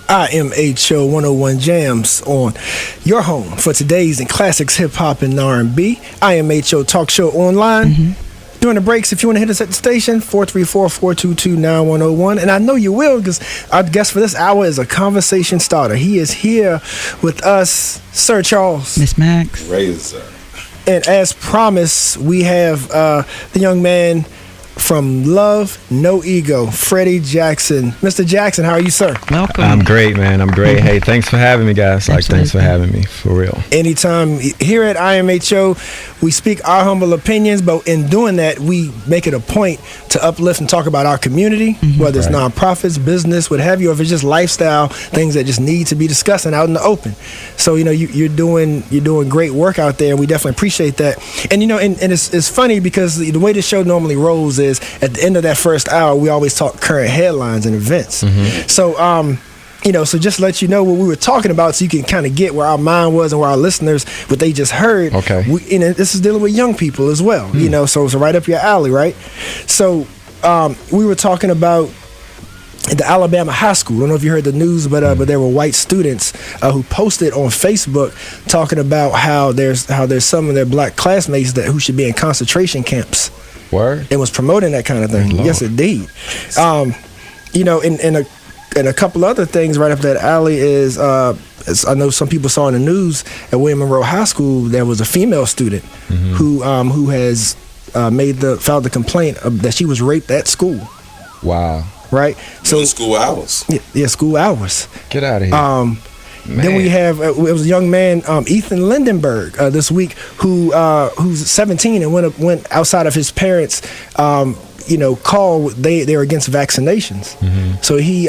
IMHO 101 Jams on your home for today's and classics hip hop and R&B. IMHO Talk Show online. During the breaks, if you want to hit us at the station, 434-422-9101. And I know you will, because our guest for this hour is a conversation starter. He is here with us, Sir Charles. Miss Max. Razor. And as promised, we have the young man from Love No Ego, Freddy Jackson. Mr. Jackson, how are you, sir? Welcome. I'm great, man. I'm great. Hey, thanks for having me, guys. Thanks for having me, for real. Anytime. Here at IMHO, we speak our humble opinions, but in doing that, we make it a point to uplift and talk about our community, whether it's nonprofits, business, what have you, or if it's just lifestyle, things that just need to be discussed and out in the open. So, you're doing great work out there, and we definitely appreciate that. And, and it's funny because the way the show normally rolls is at the end of that first hour, we always talk current headlines and events. So, so just to let you know what we were talking about so you can kind of get where our mind was and where our listeners, what they just heard. Okay. This is dealing with young people as well, so it's right up your alley, right? So we were talking about the Alabama high school. I don't know if you heard the news, but there were white students who posted on Facebook talking about how there's some of their black classmates who should be in concentration camps. Word? It was promoting that kind of thing. Lord. Yes, indeed. And a couple other things right up that alley is, as I know some people saw in the news at William Monroe High School, there was a female student who has filed the complaint that she was raped at school. Wow. Right. So school hours. Yeah, school hours. Get out of here. Then we have it was a young man, Ethan Lindenberg, this week who's 17 and went outside of his parents' call. They were against vaccinations, so he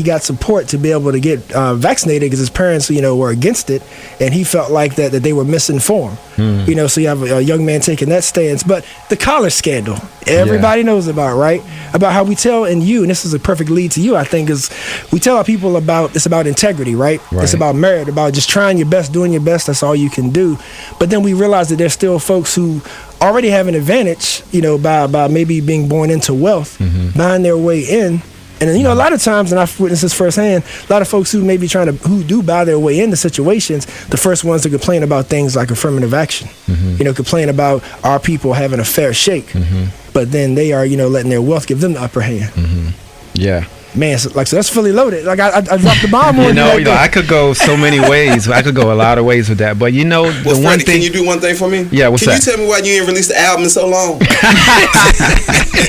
got support to be able to get vaccinated because his parents were against it, and he felt like that they were misinformed. So you have a young man taking that stance. But the college scandal, everybody knows about, right? About how we tell, and this is a perfect lead to you, I think, is we tell our people it's about integrity, right? It's about merit, about just trying your best, doing your best. That's all you can do. But then we realize that there's still folks who already have an advantage, by maybe being born into wealth, buying their way in. And then, a lot of times, and I've witnessed this firsthand, a lot of folks who may be who do buy their way into situations, the first ones to complain about things like affirmative action, complain about our people having a fair shake, but then they are, letting their wealth give them the upper hand. Yeah. Man, so that's fully loaded. Like I dropped the bomb on you. I could go so many ways. I could go a lot of ways with that. But the Freddie, one thing. Can you do one thing for me? Yeah, what's that? Can you tell me why you ain't released the album in so long?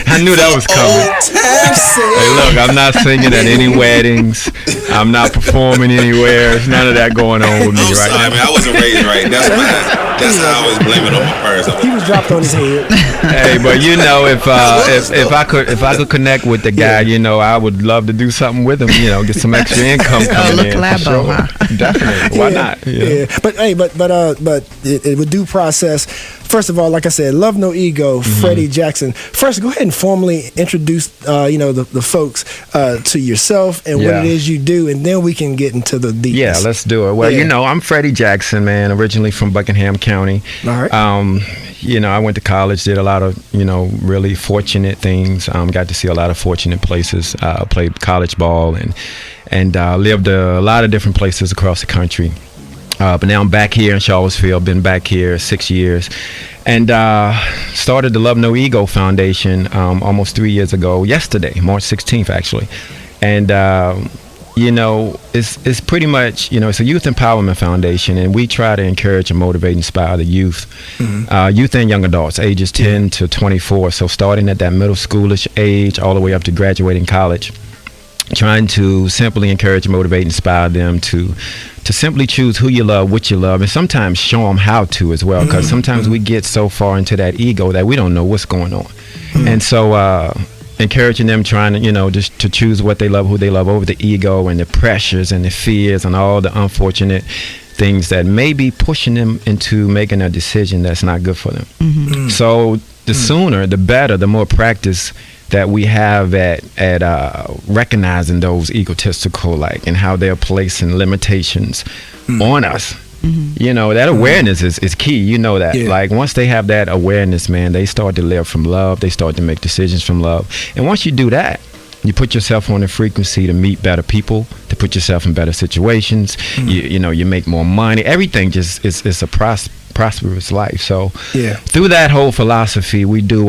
I knew that was coming. Hey, look, I'm not singing at any weddings. I'm not performing anywhere. There's none of that going on with me right now. I wasn't raised right. That's how I always blame it on my parents. He was dropped on his head. Hey, but if I could connect with the guy, I would love to do something with him, get some extra income coming in. Collabo, huh? Definitely. Why not? But it would due process. First of all, like I said, Love No Ego, Freddy Jackson. First, go ahead and formally introduce the folks to yourself and what it is you do, and then we can get into the details. Yeah, let's do it. Well, I'm Freddy Jackson, man, originally from Buckingham County. All right. I went to college, did a lot of, really fortunate things. Got to see a lot of fortunate places. Played college ball and lived a lot of different places across the country. But now I'm back here in Charlottesville. Been back here 6 years, and started the Love No Ego Foundation almost 3 years ago. Yesterday, March 16th, actually, and. It's pretty much, it's a youth empowerment foundation, and we try to encourage and motivate and inspire the youth, youth and young adults, ages 10 to 24. So starting at that middle schoolish age all the way up to graduating college, trying to simply encourage and motivate and inspire them to simply choose who you love, what you love, and sometimes show them how to as well, because sometimes we get so far into that ego that we don't know what's going on. And so encouraging them, trying to just to choose what they love, who they love, over the ego and the pressures and the fears and all the unfortunate things that may be pushing them into making a decision that's not good for them. So the sooner, the better, the more practice that we have at recognizing those egotistical, and how they're placing limitations on us. That awareness is key. That once they have that awareness, man, they start to live from love. They start to make decisions from love. And once you do that, you put yourself on a frequency to meet better people, to to put yourself in better situations. You make more money. Everything just is a prosperous life. So through that whole philosophy, we do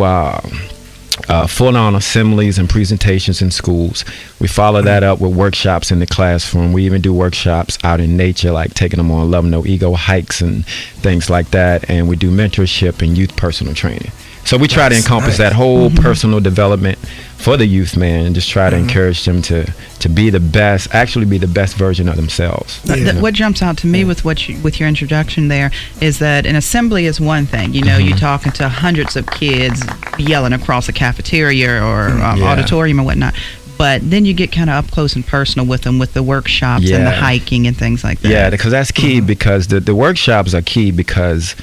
full-on assemblies and presentations in schools. We follow that up with workshops in the classroom. We even do workshops out in nature, like taking them on Love No Ego hikes and things like that. And we do mentorship and youth personal training. So we try to encompass that whole personal development for the youth, man, and just try to encourage them to be the best, actually be the best version of themselves. What jumps out to me with with your introduction there is that an assembly is one thing. You're talking to hundreds of kids yelling across a cafeteria or auditorium or whatnot. But then you get kind of up close and personal with them with the workshops and the hiking and things like that. Yeah, because that's key, because the workshops are key, because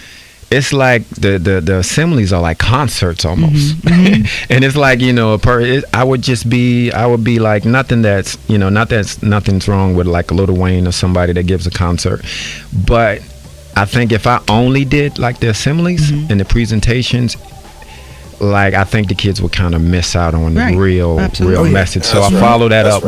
it's like the assemblies are like concerts almost. And it's like, I would be like, nothing's wrong with like a Lil Wayne or somebody that gives a concert. But I think if I only did like the assemblies and the presentations, like I think the kids would kind of miss out on the real message. So I follow that up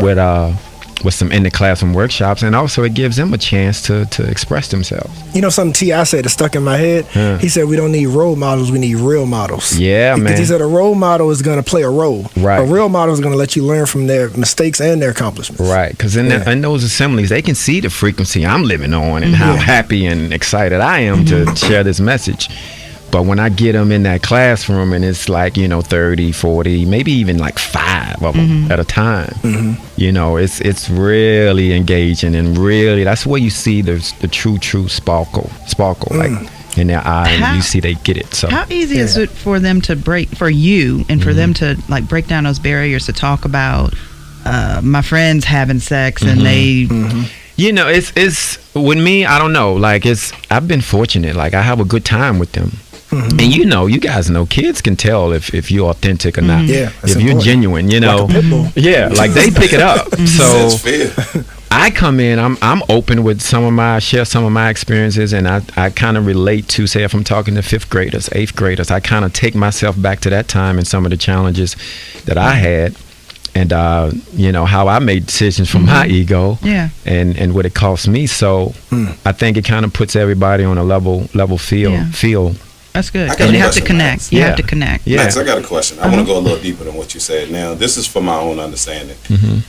with some in the classroom workshops, and also it gives them a chance to express themselves. Something T.I. said that stuck in my head. He said we don't need role models, we need real models. Yeah, because he said a role model is going to play a role. Right. A real model is going to let you learn from their mistakes and their accomplishments. Right, because in those assemblies, they can see the frequency I'm living on and how happy and excited I am to share this message. But when I get them in that classroom and it's like, 30, 40, maybe even like 5 of them at a time, it's really engaging, and really that's where you see the true sparkle like in their eye, and you see they get it. So how easy is it for them to for you and for them to like break down those barriers to talk about my friends having sex and they... it's with me, I don't know, like I've been fortunate, like I have a good time with them. And you guys know, kids can tell if you're authentic or not. Yeah, if you're genuine, like a pit bull. Yeah, like they pick it up. So I come in, I'm open with share some of my experiences, and I kind of relate to, say, if I'm talking to 5th graders, 8th graders, I kind of take myself back to that time and some of the challenges that I had. And how I made decisions from my ego, and what it cost me. So I think it kind of puts everybody on a level feel. That's good, because you have to connect. You have to connect. Yeah. Max, I got a question. I want to go a little deeper than what you said. Now, this is for my own understanding.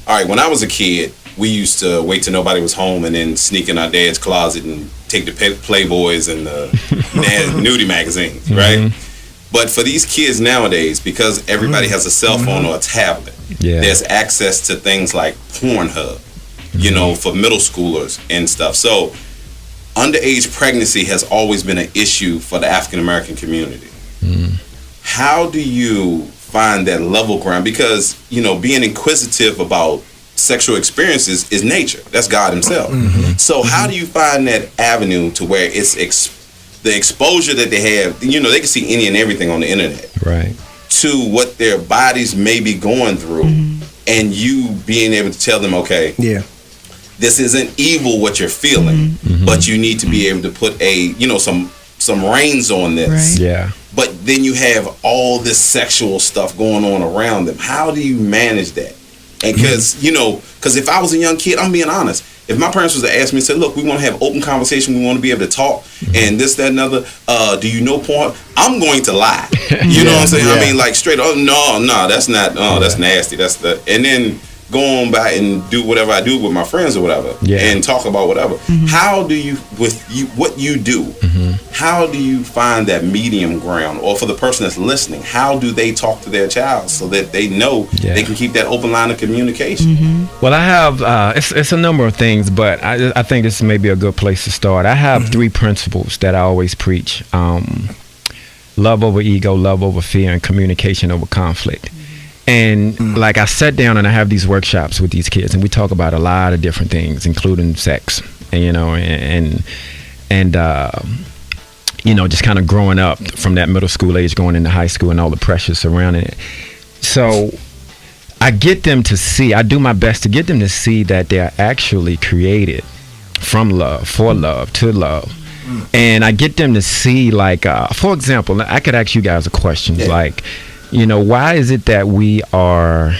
All right, when I was a kid, we used to wait till nobody was home and then sneak in our dad's closet and take the Playboys and the nudie magazines, right? But for these kids nowadays, because everybody has a cell phone or a tablet, there's access to things like Pornhub, for middle schoolers and stuff. So underage pregnancy has always been an issue for the African American community. How do you find that level ground? Because, being inquisitive about sexual experiences is nature. That's God himself. So how do you find that avenue to where it's the exposure that they have, they can see any and everything on the internet, right, to what their bodies may be going through, and you being able to tell them, okay, this isn't evil what you're feeling, but you need to be able to put some reins on this. Right. But then you have all this sexual stuff going on around them. How do you manage that? And because if I was a young kid, I'm being honest, if my parents was to ask me and say, look, we want to have open conversation, we want to be able to talk, and this, that, and other, do you know porn? I'm going to lie. You know what I'm saying? I mean, like straight up, no, that's not, that's nasty. And then go on by and do whatever I do with my friends or whatever, and talk about whatever. How do you, what you do, how do you find that medium ground? Or for the person that's listening, how do they talk to their child so that they know they can keep that open line of communication? Well, I have, it's a number of things, but I think this may be a good place to start. I have 3 principles that I always preach. Love over ego, love over fear, and communication over conflict. And like I sat down and I have these workshops with these kids, and we talk about a lot of different things, including sex, and just kind of growing up from that middle school age, going into high school, and all the pressures surrounding it. So I get them to see, I do my best to get them to see that they're actually created from love, for love, to love. And I get them to see, like, for example, I could ask you guys a question, like, why is it that we are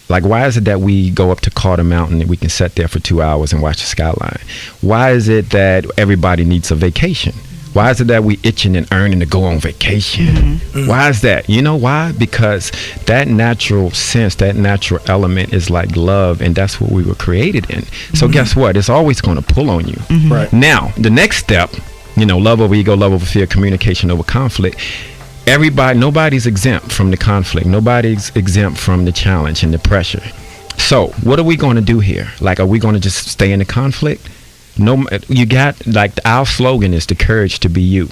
Like, why is it that we go up to Carter Mountain and we can sit there for 2 hours and watch the skyline? Why is it that everybody needs a vacation? Why is it that we itching and earning to go on vacation? Why is that? You know why? Because that natural sense, that natural element is like love, and that's what we were created in. So guess what? It's always going to pull on you. Right. Now, the next step, you know, love over ego, love over fear, communication over conflict. Nobody's exempt from the conflict. Nobody's exempt from the challenge and the pressure. So what are we going to do here? Like, are we going to just stay in the conflict? No, you got, like, our slogan is the courage to be you.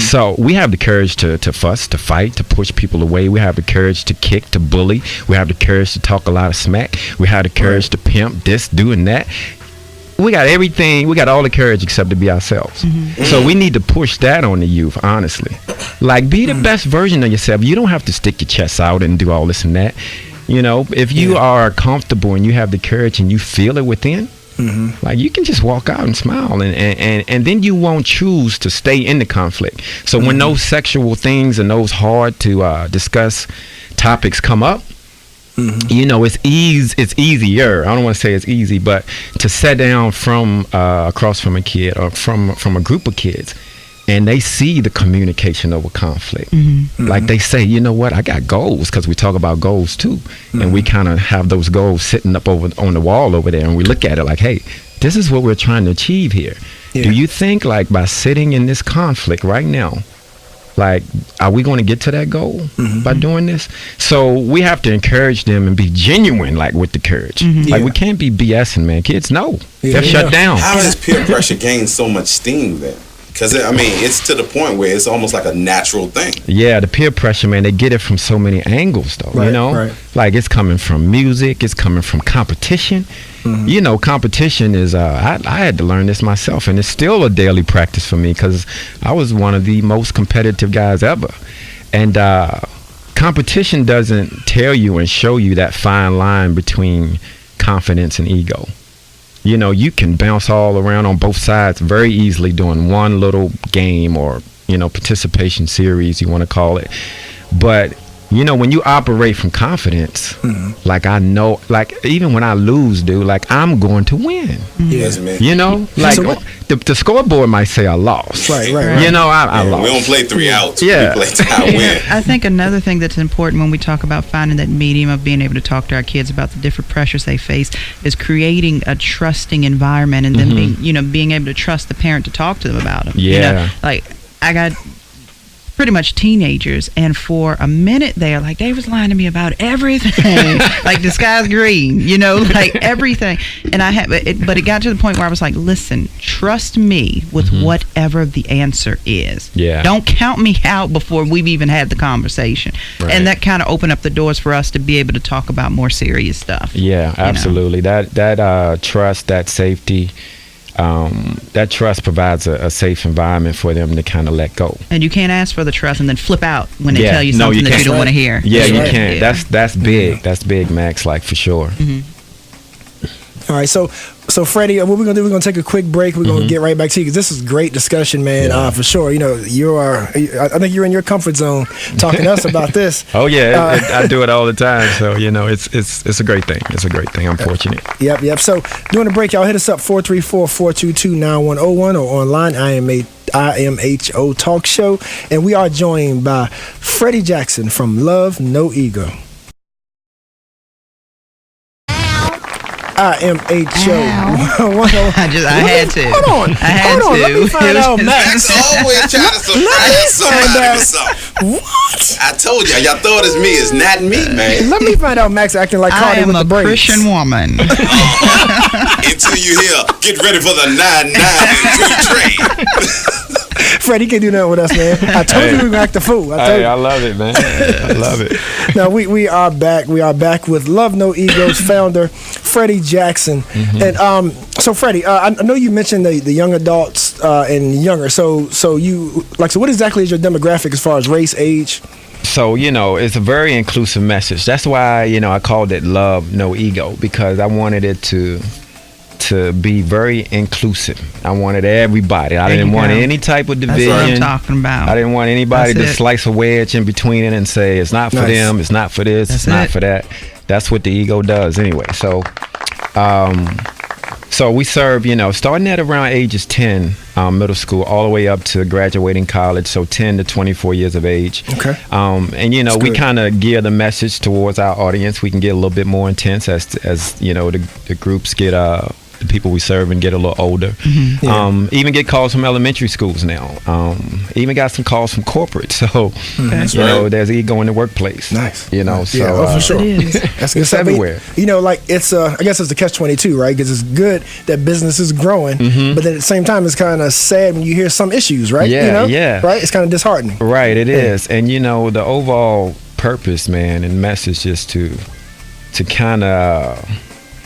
So we have the courage to fuss, to fight, to push people away. We have the courage to kick, to bully. We have the courage to talk a lot of smack. We have the courage to pimp, this, doing that. We got everything. We got all the courage except to be ourselves. So we need to push that on the youth, honestly. Like, be the best version of yourself. You don't have to stick your chest out and do all this and that. You know, if you are comfortable and you have the courage and you feel it within, like, you can just walk out and smile, and then you won't choose to stay in the conflict. So when those sexual things and those hard to discuss topics come up, you know, it's easier. I don't want to say it's easy, but to sit down from across from a kid or from a group of kids, and they see the communication over conflict. Like, they say, you know what, I got goals, because we talk about goals too, and we kind of have those goals sitting up over on the wall over there, and we look at it like, hey, this is what we're trying to achieve here. Do you think, like, by sitting in this conflict right now, like, are we going to get to that goal by doing this? So we have to encourage them and be genuine, like, with the courage. Like, we can't be BSing, man. Kids know. They're shut down. How does peer pressure gain so much steam then? Because, I mean, it's to the point where it's almost like a natural thing. Yeah, the peer pressure, man, they get it from so many angles, though, you know? Like, it's coming from music, it's coming from competition. You know, competition is, I had to learn this myself, and it's still a daily practice for me, because I was one of the most competitive guys ever. And competition doesn't tell you and show you that fine line between confidence and ego. You know, you can bounce all around on both sides very easily doing one little game or, you know, participation series, you want to call it. But, you know, when you operate from confidence, like, I know, like, even when I lose, dude, like, I'm going to win. Yes, man. You know, like, the scoreboard might say I lost. Right. You know, I lost. We don't play 3 outs. Yeah. We play tie win. I think another thing that's important when we talk about finding that medium of being able to talk to our kids about the different pressures they face is creating a trusting environment, and then being able to trust the parent to talk to them about them. You know, like, I got pretty much teenagers, and for a minute there, like, they was lying to me about everything. Like, the sky's green, you know, like, everything. And but it got to the point where I was like, listen, trust me with whatever the answer is. Don't count me out before we've even had the conversation. And that kind of opened up the doors for us to be able to talk about more serious stuff. Absolutely. That trust, that safety, that trust provides a safe environment for them to kind of let go. And you can't ask for the trust and then flip out when they tell you something that you don't want to hear. You can't. That's big. That's big, Max, like, for sure. All right, so Freddy, what we're gonna do? We're gonna take a quick break. We're gonna get right back to you, because this is great discussion, man. For sure. You know, I think you're in your comfort zone talking to us about this. Oh yeah, I do it all the time. So, you know, it's a great thing. It's a great thing. I'm fortunate. Yep. So during the break, y'all hit us up 434-422-9101 or online IMHO Talk Show, and we are joined by Freddy Jackson from Love No Ego. IMHO. I had to. Hold on. Let me find out, Max. Always trying to surprise somebody with something. What? I told y'all thought it's me. It's not me, man. Let me find out Max acting like Cardi with the braids. I am a Christian woman. Until you hear, get ready for the 9-9 and 2 trade. Fred, he can't do nothing with us, man. I told you we were gonna act a fool. I love it, man. I love it. Now we are back. We are back with Love No Ego's founder, Freddy Jackson. And so Freddy, I know you mentioned the young adults and younger. So what exactly is your demographic as far as race, age? So, you know, it's a very inclusive message. That's why, you know, I called it Love No Ego, because I wanted it to be very inclusive. I wanted everybody. I didn't want any type of division. That's what I'm talking about. I didn't want anybody to slice a wedge in between it and say it's not for them, it's not for this, it's not for that. That's what the ego does anyway. So so we serve, starting at around ages 10, middle school, all the way up to graduating college, so 10 to 24 years of age. Okay. And we kind of gear the message towards our audience. We can get a little bit more intense as the groups get the people we serve and get a little older. Mm-hmm. Yeah. Even get calls from elementary schools now. Even got some calls from corporate. So there's ego in the workplace. Nice. So for sure. That's good it's stuff. everywhere. It's I guess it's the catch-22, right? Because it's good that business is growing, but then at the same time, it's kind of sad when you hear some issues, right? Yeah. Right. It's kind of disheartening. Right. It is, and the overall purpose, man, and message is to kind of.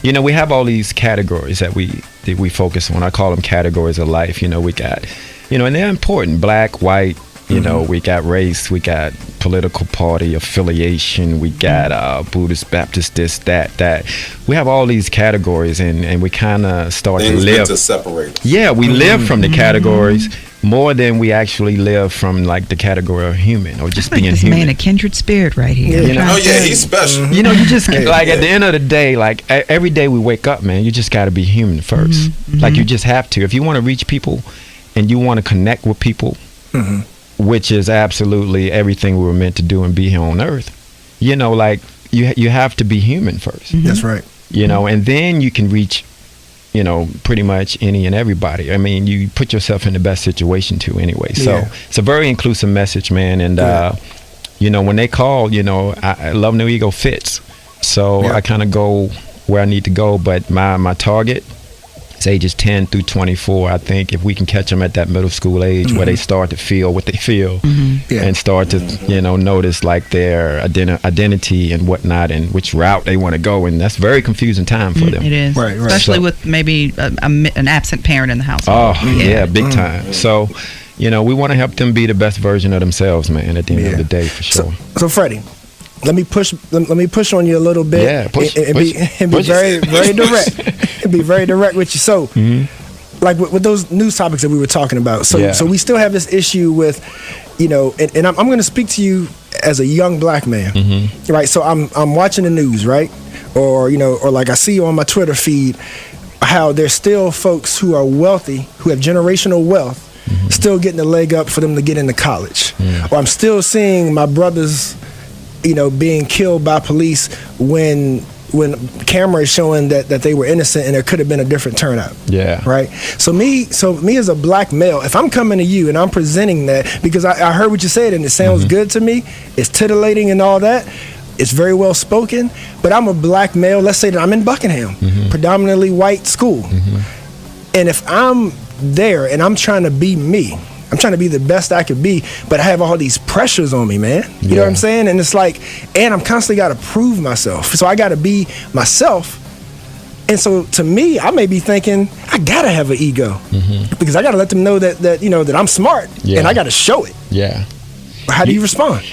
We have all these categories that we focus on. I call them categories of life. We got, and they're important. Black, white, we got race, we got political party affiliation, we got Buddhist, Baptist, this, that. We have all these categories, and we kind of start Things to live. to separate us. Yeah, we live from the categories more than we actually live from like the category of human or just being this human. man a kindred spirit right here. Oh yeah, he's special. You just like at the end of the day, like every day we wake up, man, you just got to be human first. Like you just have to. If you want to reach people and you want to connect with people, which is absolutely everything we were meant to do and be here on earth, like you have to be human first. That's right. And then you can reach pretty much any and everybody. I mean, you put yourself in the best situation too anyway. So it's a very inclusive message, man. And, when they call, I love No Ego fits. So I kind of go where I need to go. But my target is ages 10 through 24. I think if we can catch them at that middle school age where they start to feel what they feel and start to, notice like their identity and whatnot and which route they want to go. And that's very confusing time for them. It is. Right. Especially with maybe an absent parent in the household. Oh, yeah, big time. So, we want to help them be the best version of themselves, man, at the end of the day, for sure. So Freddie, let me push on you a little bit. Yeah, and be very direct. And be very direct with you. So, like with those news topics that we were talking about. So we still have this issue with, and I'm going to speak to you as a young black man, right? So I'm watching the news, right? Or like I see on my Twitter feed how there's still folks who are wealthy, who have generational wealth, still getting a leg up for them to get into college. Or I'm still seeing my brothers, being killed by police when camera is showing that they were innocent and there could have been a different turnout. Yeah. Right. So me as a black male, if I'm coming to you and I'm presenting that, because I heard what you said and it sounds good to me, it's titillating and all that, it's very well spoken, but I'm a black male, let's say that I'm in Buckingham, predominantly white school. And if I'm there and I'm trying to be me, I'm trying to be the best I could be, but I have all these pressures on me, man. You know what I'm saying? And it's like, and I'm constantly got to prove myself. So I got to be myself. And so to me, I may be thinking, I got to have an ego because I got to let them know that I'm smart and I got to show it. Yeah. How do you respond?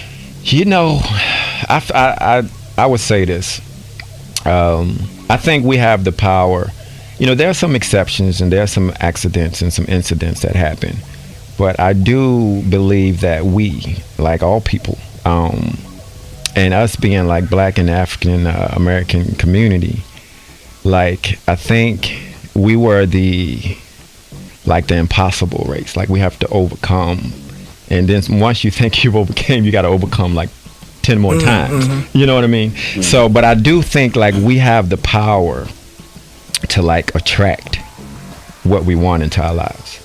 I would say this. I think we have the power. There are some exceptions and there are some accidents and some incidents that happen. But I do believe that we, like all people, and us being like black and African American community, like I think we were the impossible race. Like we have to overcome, and then once you think you've overcame, you got to overcome like 10 more times. You know what I mean? So, but I do think like we have the power to like attract what we want into our lives.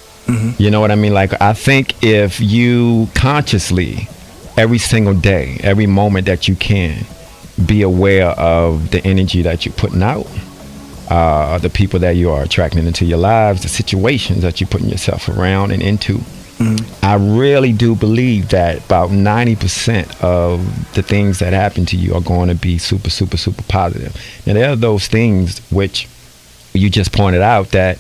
You know what I mean? Like, I think if you consciously, every single day, every moment that you can, be aware of the energy that you're putting out, the people that you are attracting into your lives, the situations that you're putting yourself around and into. I really do believe that about 90% of the things that happen to you are going to be super, super, super positive. And there are those things which you just pointed out that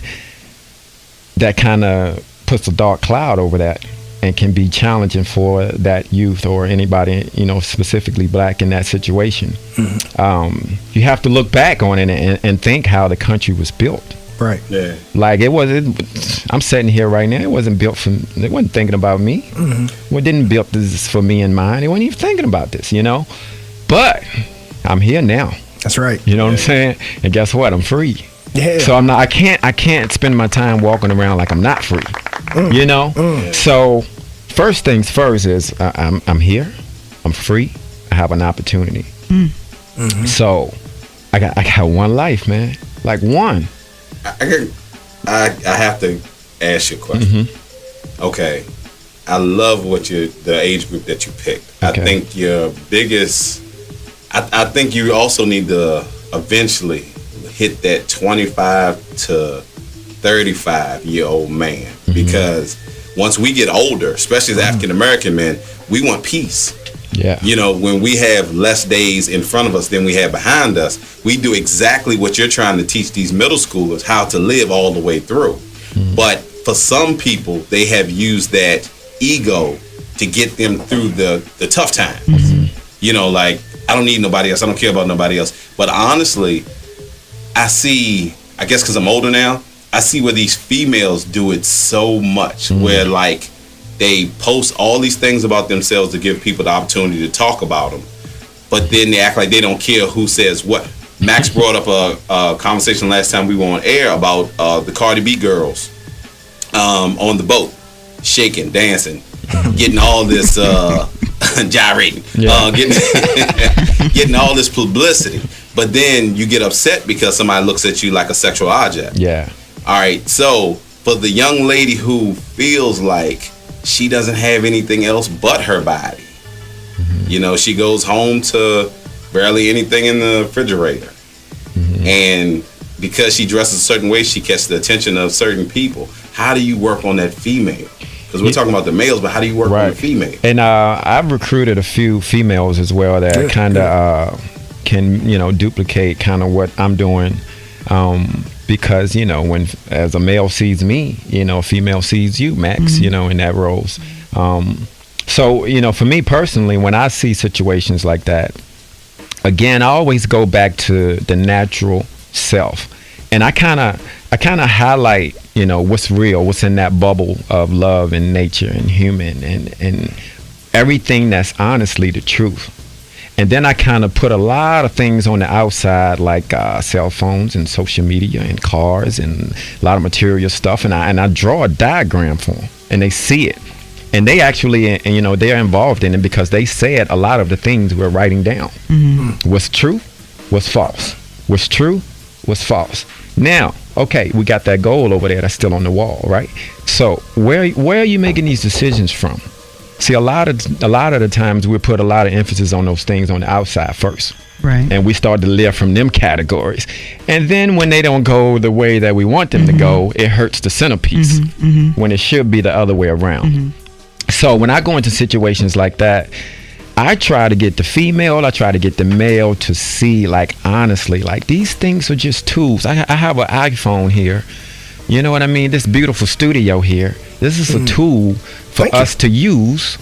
kind of puts a dark cloud over that and can be challenging for that youth or anybody, specifically black in that situation. You have to look back on it and think how the country was built. Right. Yeah. Like I'm sitting here right now, it wasn't thinking about me. It didn't build this for me in mind. It wasn't even thinking about this, But I'm here now. That's right. You know what I'm saying? And guess what? I'm free. Yeah. So I'm not. I can't spend my time walking around like I'm not free. You know. So first things first is I'm here. I'm free. I have an opportunity. So I got one life, man. Like one. I have to ask you a question. Okay, I love the age group that you picked. Okay. I think your biggest. I think you also need to eventually hit that 25 to 35-year-old man, because once we get older, especially as African American men, we want peace. Yeah. You know, when we have less days in front of us than we have behind us, we do exactly what you're trying to teach these middle schoolers, how to live all the way through. But for some people, they have used that ego to get them through the tough times. You know, like, I don't need nobody else. I don't care about nobody else. But honestly, I guess because I'm older now, I see where these females do it so much, where like they post all these things about themselves to give people the opportunity to talk about them, but then they act like they don't care who says what. Max brought up a conversation last time we were on air about the Cardi B girls on the boat, shaking, dancing, getting all this gyrating, getting all this publicity. But then you get upset because somebody looks at you like a sexual object. Yeah. All right. So for the young lady who feels like she doesn't have anything else but her body, you know, she goes home to barely anything in the refrigerator. And because she dresses a certain way, she catches the attention of certain people. How do you work on that female? Because we're talking about the males, but how do you work on the female? And I've recruited a few females as well that kind of can, you know, duplicate kind of what I'm doing. Because, you know, when as a male sees me, you know, a female sees you, Max, you know, in that roles. So, you know, for me personally, when I see situations like that, again, I always go back to the natural self. And I kind of highlight, you know, what's real, what's in that bubble of love and nature and human and everything that's honestly the truth. And then I kind of put a lot of things on the outside, like cell phones and social media and cars and a lot of material stuff. And I draw a diagram for them, and they see it. And they actually, you know, they're involved in it because they said a lot of the things we're writing down. What's true, what's false. What's true, what's false. Now, okay, we got that goal over there that's still on the wall, right? So where are you making these decisions from? See, a lot of the times we put a lot of emphasis on those things on the outside first. Right. And we start to live from them categories. And then when they don't go the way that we want them to go, it hurts the centerpiece when it should be the other way around. So when I go into situations like that, I try to get the female, I try to get the male to see, like, honestly, like, these things are just tools. I have an iPhone here. You know what I mean? This beautiful studio here. This is a tool for us to use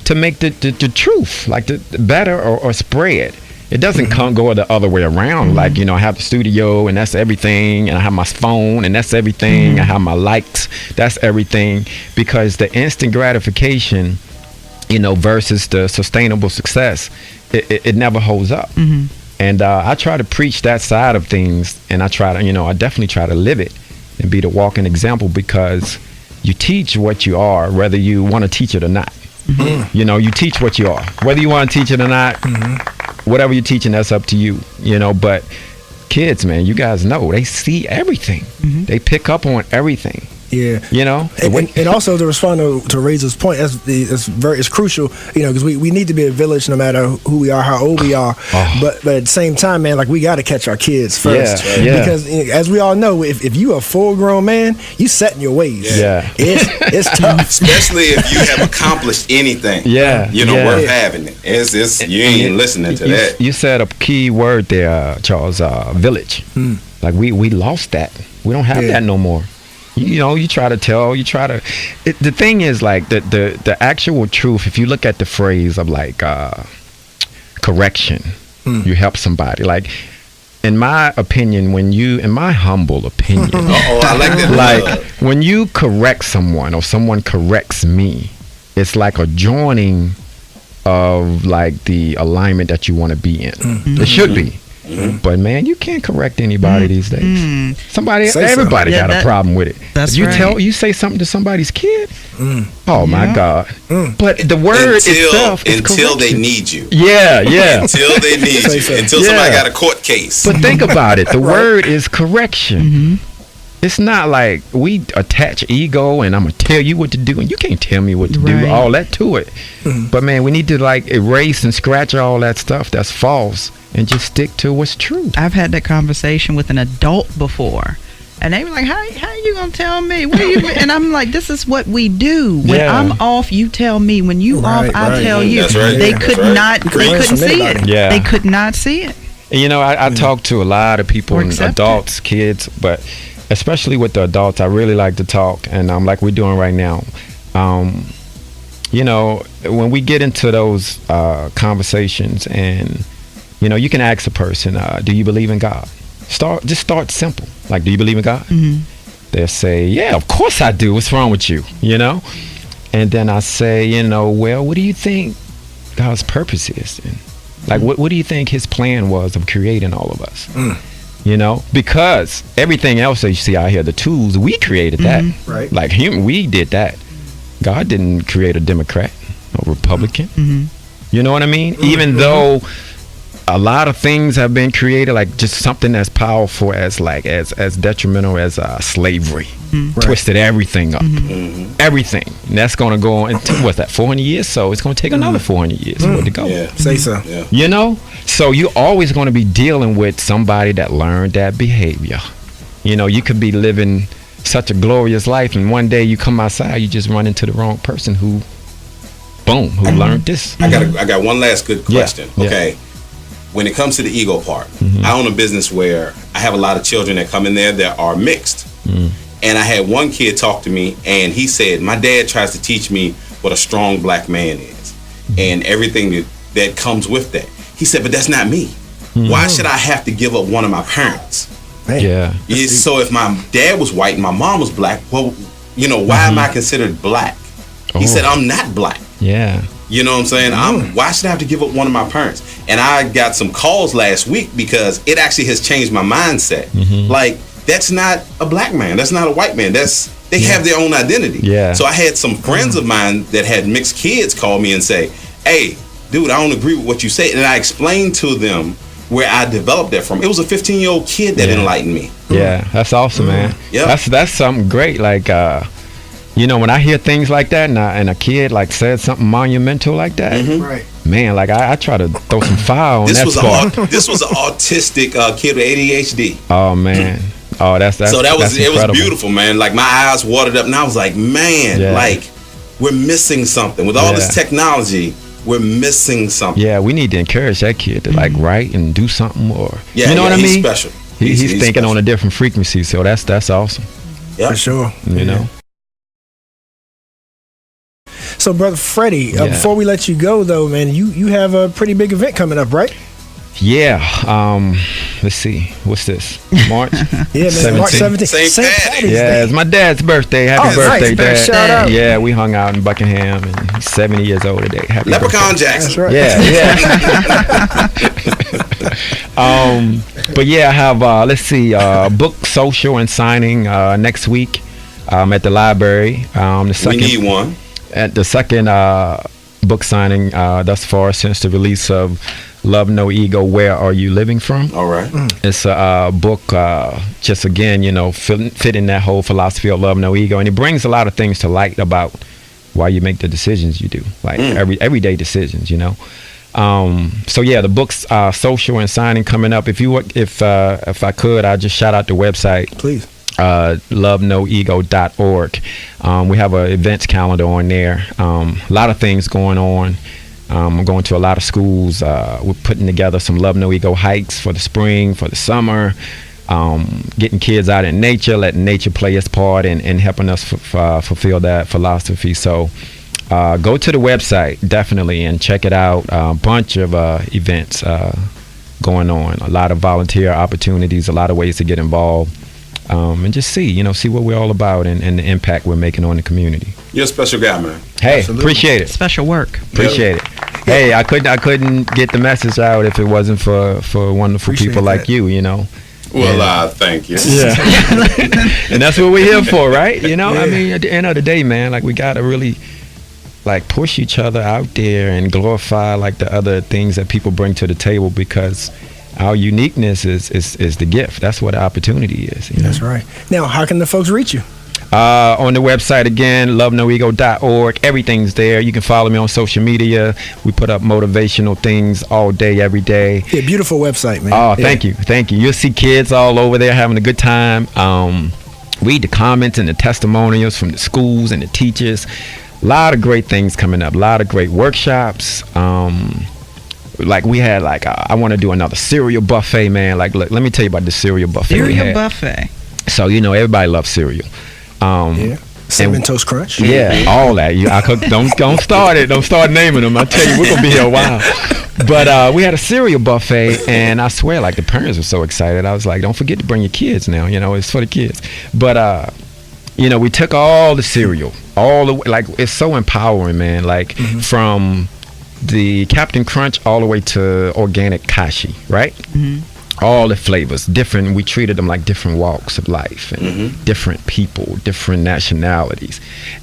to make the truth, like, the better or spread. It doesn't go the other way around. Like, you know, I have the studio and that's everything, and I have my phone and that's everything. I have my likes, that's everything. Because the instant gratification, you know, versus the sustainable success, it never holds up. And I try to preach that side of things, and I try to, you know, I definitely try to live it and be the walking example, because you teach what you are, whether you want to teach it or not. You know, you teach what you are, whether you want to teach it or not. Whatever you're teaching, that's up to you, you know. But kids, man, you guys know, they see everything. They pick up on everything. Yeah, you know, and also to respond to Razor's point, it's crucial, you know, because we need to be a village no matter who we are, how old we are. But at the same time, man, like, we got to catch our kids first, because, you know, as we all know, if you a full grown man, you set in your ways. It's tough, especially if you have accomplished anything. You know, worth having it. It's you ain't listening to that. You said a key word there, Charles. Village. Like we lost that. We don't have that no more. You know, the thing is, like, the actual truth, if you look at the phrase of, like, correction, you help somebody, like, in my opinion, in my humble opinion, I like that. Like, when you correct someone or someone corrects me, it's like a joining of, like, the alignment that you want to be in. It should be. But man, you can't correct anybody these days. Everybody got a problem with it. That's you right. you say something to somebody's kid. Oh my God! But the word itself is until they correction. need you. Yeah. Until they need you. Until somebody got a court case. But think about it. The word is correction. It's not like we attach ego and I'm gonna tell you what to do and you can't tell me what to do. All that to it. But man, we need to like erase and scratch all that stuff that's false and just stick to what's true. I've had that conversation with an adult before, and they were like, "How you gonna tell me? What do you mean?" And I'm like, "This is what we do. When I'm off, you tell me. When you off, I tell you." That's right. They That's could right. not. They couldn't see it. Yeah. They could not see it. And, you know, I talk to a lot of people, Or and accept adults, kids, but especially with the adults, I really like to talk, and like we're doing right now. You know, when we get into those conversations, and you know, you can ask a person, "Do you believe in God?" Just start simple. Like, "Do you believe in God?" They'll say, "Yeah, of course I do. What's wrong with you?" You know, and then I say, you know, "Well, what do you think God's purpose is?" And like, what do you think His plan was of creating all of us? You know, because everything else that you see out here, the tools, we created that. Right. Like we did that. God didn't create a Democrat or Republican. You know what I mean? Even though a lot of things have been created, like just something as powerful as detrimental as slavery, twisted everything up, everything. And that's going to go on into, what's that, 400 years? So it's going to take another 400 years for it to go. Yeah. Say so. Yeah. You know? So you're always going to be dealing with somebody that learned that behavior. You know, you could be living such a glorious life, and one day you come outside, you just run into the wrong person who learned this. I got one last good question. Yeah. Okay. When it comes to the ego part, I own a business where I have a lot of children that come in there that are mixed. And I had one kid talk to me, and he said, "My dad tries to teach me what a strong black man is and everything that comes with that." He said, "But that's not me. Why should I have to give up one of my parents?" Yeah. So if my dad was white and my mom was black, well, you know, why am I considered black? He said, "I'm not black." Yeah. You know what I'm saying? Why should I have to give up one of my parents? And I got some calls last week because it actually has changed my mindset. Like, that's not a black man. That's not a white man. They have their own identity. Yeah. So I had some friends of mine that had mixed kids call me and say, "Hey, dude, I don't agree with what you say." And I explained to them where I developed that from. It was a 15-year-old kid that enlightened me. Yeah, that's awesome, man. Yeah. That's something great. Like, you know, when I hear things like that, and a kid like said something monumental like that, Right. man, like I try to throw some fire on This that was spark. this was an autistic kid with ADHD. Oh man, oh that's So it was incredible. beautiful, man. Like my eyes watered up, and I was like, man, Yeah. like we're missing something with all this technology. We're missing something. Yeah, we need to encourage that kid to like write and do something, or Yeah, you know what I he's mean? special. He's thinking special. on a different frequency, so that's awesome. Yeah. For sure. You know. So, Brother Freddy, Yeah. before we let you go, though, man, you have a pretty big event coming up, right? Yeah. Let's see. What's this? March. Yeah, man. March 17th. 17th. St. Patty's Yeah, it's my dad's birthday. Happy Oh, birthday, nice. Dad. Shout out. Yeah, we hung out in Buckingham, and he's 70 years old today. Happy Leprechaun birthday. Jackson. That's right. Yeah. But yeah, I have let's see, book social and signing next week at the library. The We second need one. at the second book signing thus far since the release of Love No Ego, Where Are You Living From? All right. It's a book just again, you know, fitting that whole philosophy of love no ego, and it brings a lot of things to light about why you make the decisions you do, like everyday decisions, you know. So yeah, the book's social and signing coming up. If I could, I'd just shout out the website, Please. lovenoego.org. We have an events calendar on there. A lot of things going on. I'm going to a lot of schools. We're putting together some Love No Ego hikes for the spring, for the summer. Getting kids out in nature, letting nature play its part in helping us fulfill that philosophy. So go to the website, definitely, and check it out. A bunch of events going on. A lot of volunteer opportunities, a lot of ways to get involved. And just see what we're all about and the impact we're making on the community. You're a special guy, man. Hey, appreciate it. Special work. Appreciate it. hey, I couldn't get the message out if it wasn't for wonderful Appreciate people like that. you know. Well, thank you. Yeah. And that's what we're here for, right? You know, I mean, at the end of the day, man, like we gotta really like push each other out there and glorify like the other things that people bring to the table, because our uniqueness is the gift. That's what the opportunity is. You know? That's right. Now, how can the folks reach you? On the website again, lovenoego.org. Everything's there. You can follow me on social media. We put up motivational things all day, every day. Yeah, beautiful website, man. Oh, thank you. You'll see kids all over there having a good time. Read the comments and the testimonials from the schools and the teachers. A lot of great things coming up. A lot of great workshops. Like we had I want to do another cereal buffet, man. Like let me tell you about the cereal buffet. Cereal buffet. So everybody loves cereal. Cinnamon Toast Crunch. Yeah, all that. Don't start it. Don't start naming them. I tell you, we're gonna be here a while. But we had a cereal buffet, and I swear, like the parents were so excited. I was like, don't forget to bring your kids now. It's for the kids. But we took all the cereal, all the like. It's so empowering, man. Like from the Captain Crunch all the way to organic kashi, right? All the flavors, different. We treated them like different walks of life and different people, different nationalities,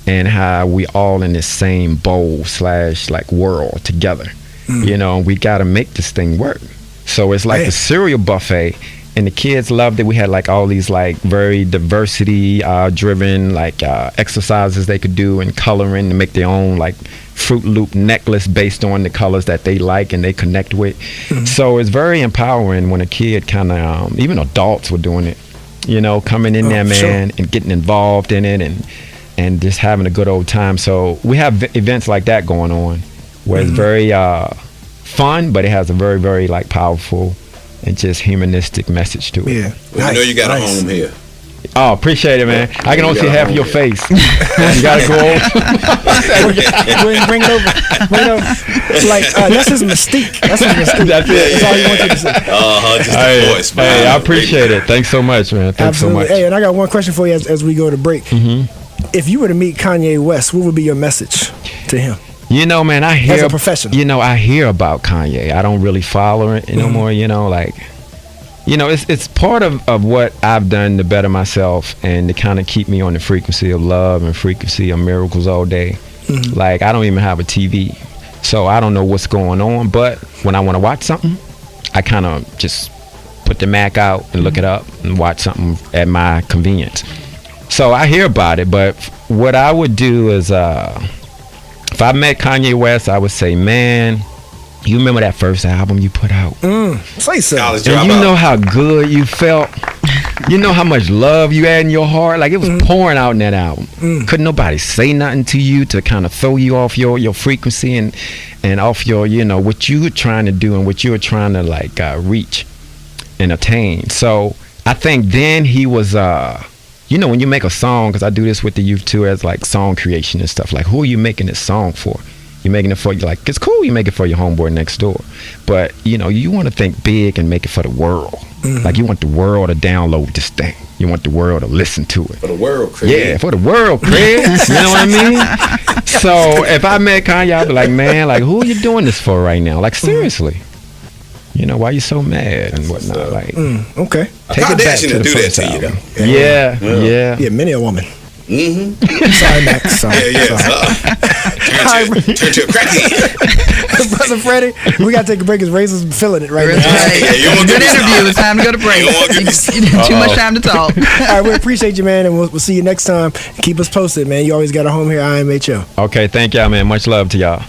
and how we all in this same bowl / like world together. We got to make this thing work. So it's like the cereal buffet, and the kids loved it. We had like all these like very diversity driven like exercises they could do and coloring to make their own like Fruit Loop necklace based on the colors that they like and they connect with. So it's very empowering when a kid kind of even adults were doing it, coming in there, man, and getting involved in it and just having a good old time. So we have events like that going on where it's very fun, but it has a very, very like powerful and just humanistic message to it. Yeah. Well, you got a home here. Oh, appreciate it, man. I can only see half of your face. You gotta go over. Bring it over. Like that's his mystique. That's it. That's all he wants you to say. Just the voice, man. Hey, I appreciate it. Thanks so much, man. Thanks so much. Hey, and I got one question for you as we go to break. If you were to meet Kanye West, what would be your message to him? Man, I hear as a professional. I hear about Kanye. I don't really follow it no more. It's part of what I've done to better myself and to kind of keep me on the frequency of love and frequency of miracles all day. Like I don't even have a TV, so I don't know what's going on. But when I want to watch something, I kind of just put the Mac out and look it up and watch something at my convenience. So I hear about it, but what I would do is if I met Kanye West, I would say, man, you remember that first album you put out? Say so. And you know how good you felt? You know how much love you had in your heart? Like it was pouring out in that album. Couldn't nobody say nothing to you to kind of throw you off your frequency and off your, what you were trying to do and what you were trying to like reach and attain. So I think then he was, when you make a song, because I do this with the youth too as like song creation and stuff, like who are you making this song for? You're making it for you, like it's cool you make it for your homeboy next door, but you want to think big and make it for the world. Like you want the world to download this thing, you want the world to listen to it. For the world, Chris. Yeah, for the world, Chris. You know what I mean? So if I met Kanye, I'd be like, man, like who are you doing this for right now? Like seriously, why you so mad and whatnot? Like okay, take it back to the do that first to you, album. though. Yeah. Many a woman. Sorry, Max. Sorry. Turn to a crackhead. Brother Freddy, we got to take a break because Razor's feeling it right now. Good interview. It's time to go to break. Too much time to talk. All right, we appreciate you, man, and we'll see you next time. Keep us posted, man. You always got a home here at IMHO. Okay, thank y'all, man. Much love to y'all.